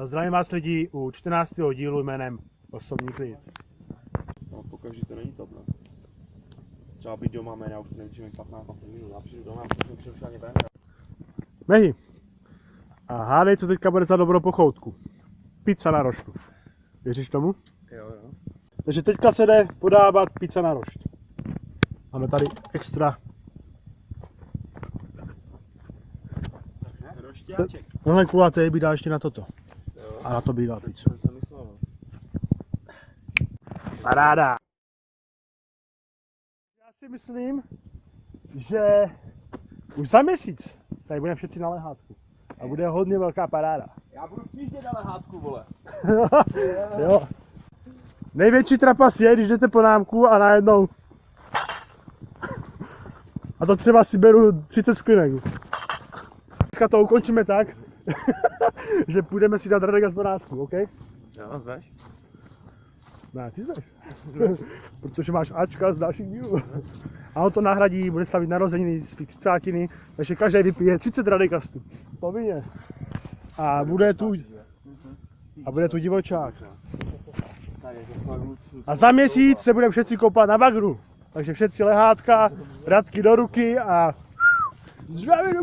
Zdravím vás lidi u 14. dílu jménem Osobní klid. No, pokaždé to není top, ne? Třeba být doma, já už nevydržím 15-20 minut, já přijdu doma, protože přerušil ani ven. Mehy. A hádej, co teďka bude za dobrou pochoutku. Pizza na rožku. Věříš tomu? Jo. Takže teďka se jde podávat pizza na rošt. Máme tady extra. Rošťáček. Tohle kulatý by dal ještě na toto. Jo. A na to by dal pizzu. Co jsem myslel? Paráda. Já si myslím, že už za měsíc tady budeme všetci na lehátku. A bude hodně velká paráda. Já budu přijíždět na lehátku, vole. Jo. Největší trapas je, když jdete po námku a najednou... A to třeba si beru 30 sklinek. Dneska to ukončíme tak, že půjdeme si dát Radek a zvorázku, OK? Jo, zveš? Ne, ty zveš. Protože máš Ačka z dalších dílů. A on to nahradí, bude slavit narozeniny svých 30, takže každý vypije 30 Radekastů. Povinně. A bude tu divočák. A za měsíc se budeme všetci kopat na bagru. Takže všetci lehátka, Radky do ruky a zdravím do